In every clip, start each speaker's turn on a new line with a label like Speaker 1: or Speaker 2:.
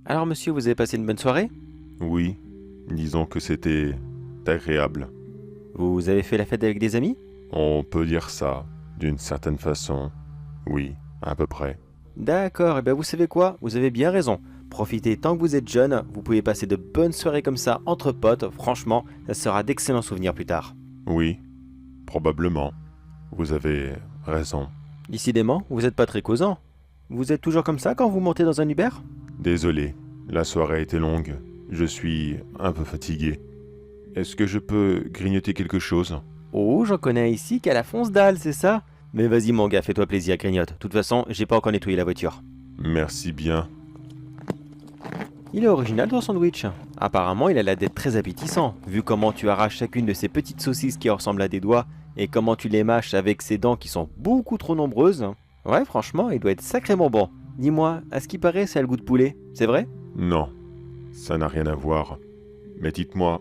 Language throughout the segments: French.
Speaker 1: Alors monsieur, vous avez passé une bonne soirée?
Speaker 2: Oui, disons que c'était agréable.
Speaker 1: Vous avez fait la fête avec des amis?
Speaker 2: On peut dire ça, d'une certaine façon. Oui, à peu près.
Speaker 1: D'accord, et bien vous savez quoi? Vous avez bien raison. Profitez tant que vous êtes jeune, vous pouvez passer de bonnes soirées comme ça entre potes, franchement, ça sera d'excellents souvenirs plus tard.
Speaker 2: Oui, probablement. Vous avez raison.
Speaker 1: Décidément, vous n'êtes pas très causant. Vous êtes toujours comme ça quand vous montez dans un Uber?
Speaker 2: Désolé, la soirée a été longue. Je suis un peu fatigué. Est-ce que je peux grignoter quelque chose?
Speaker 1: Oh, j'en connais ici qu'à la fonce dalle, c'est ça? Mais vas-y mon gars, fais-toi plaisir, grignote. De toute façon, j'ai pas encore nettoyé la voiture.
Speaker 2: Merci bien.
Speaker 1: Il est original ton sandwich. Apparemment, il a l'air d'être très appétissant, vu comment tu arraches chacune de ces petites saucisses qui ressemblent à des doigts, et comment tu les mâches avec ces dents qui sont beaucoup trop nombreuses. Ouais, franchement, il doit être sacrément bon. Dis-moi, à ce qui paraît, ça a le goût de poulet, c'est vrai?
Speaker 2: Non, ça n'a rien à voir. Mais dites-moi,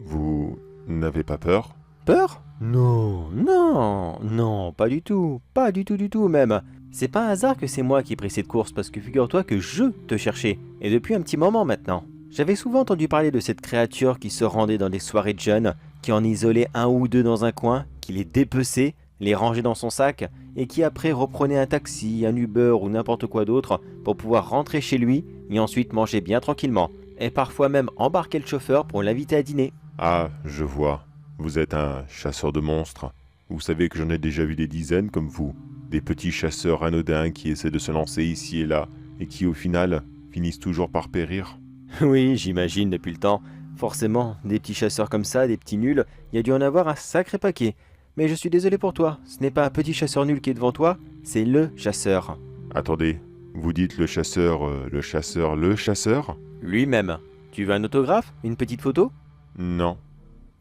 Speaker 2: vous n'avez pas peur?
Speaker 1: Peur? Non, non, non, pas du tout, pas du tout même. C'est pas un hasard que c'est moi qui ai pris cette course parce que figure-toi que je te cherchais, et depuis un petit moment maintenant. J'avais souvent entendu parler de cette créature qui se rendait dans des soirées de jeunes, qui en isolait un ou deux dans un coin, qui les dépeçait, les rangeait dans son sac, et qui après reprenait un taxi, un Uber ou n'importe quoi d'autre pour pouvoir rentrer chez lui et ensuite manger bien tranquillement, et parfois même embarquer le chauffeur pour l'inviter à dîner.
Speaker 2: Ah, je vois. Vous êtes un chasseur de monstres. Vous savez que j'en ai déjà vu des dizaines comme vous. Des petits chasseurs anodins qui essaient de se lancer ici et là, et qui au final finissent toujours par périr.
Speaker 1: Oui, j'imagine depuis le temps. Forcément, des petits chasseurs comme ça, des petits nuls, il y a dû en avoir un sacré paquet. Mais je suis désolé pour toi, ce n'est pas un petit chasseur nul qui est devant toi, c'est le chasseur.
Speaker 2: Attendez, vous dites le chasseur, le chasseur?
Speaker 1: Lui-même. Tu veux un autographe? Une petite photo?
Speaker 2: Non.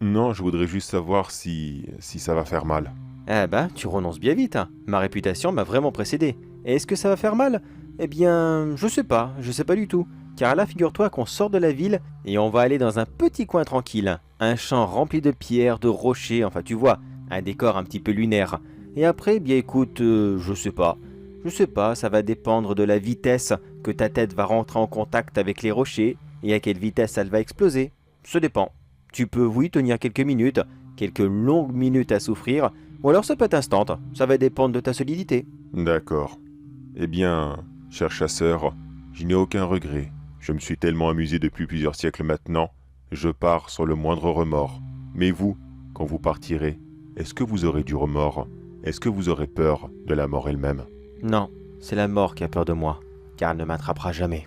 Speaker 2: Non, je voudrais juste savoir si ça va faire mal.
Speaker 1: Eh ben, tu renonces bien vite, hein. Ma réputation m'a vraiment précédé. Et est-ce que ça va faire mal? Eh bien, je sais pas du tout. Car là, figure-toi qu'on sort de la ville et on va aller dans un petit coin tranquille. Un champ rempli de pierres, de rochers, enfin tu vois, un décor un petit peu lunaire. Et après, bien écoute, je sais pas. Je sais pas, ça va dépendre de la vitesse que ta tête va rentrer en contact avec les rochers et à quelle vitesse elle va exploser. Ça dépend. Tu peux, oui, tenir quelques minutes, quelques longues minutes à souffrir, ou alors ça peut être instant, ça va dépendre de ta solidité.
Speaker 2: D'accord. Eh bien, cher chasseur, je n'ai aucun regret. Je me suis tellement amusé depuis plusieurs siècles maintenant, je pars sans le moindre remords. Mais vous, quand vous partirez, est-ce que vous aurez du remords? Est-ce que vous aurez peur de la mort elle-même?
Speaker 1: Non, c'est la mort qui a peur de moi, car elle ne m'attrapera jamais.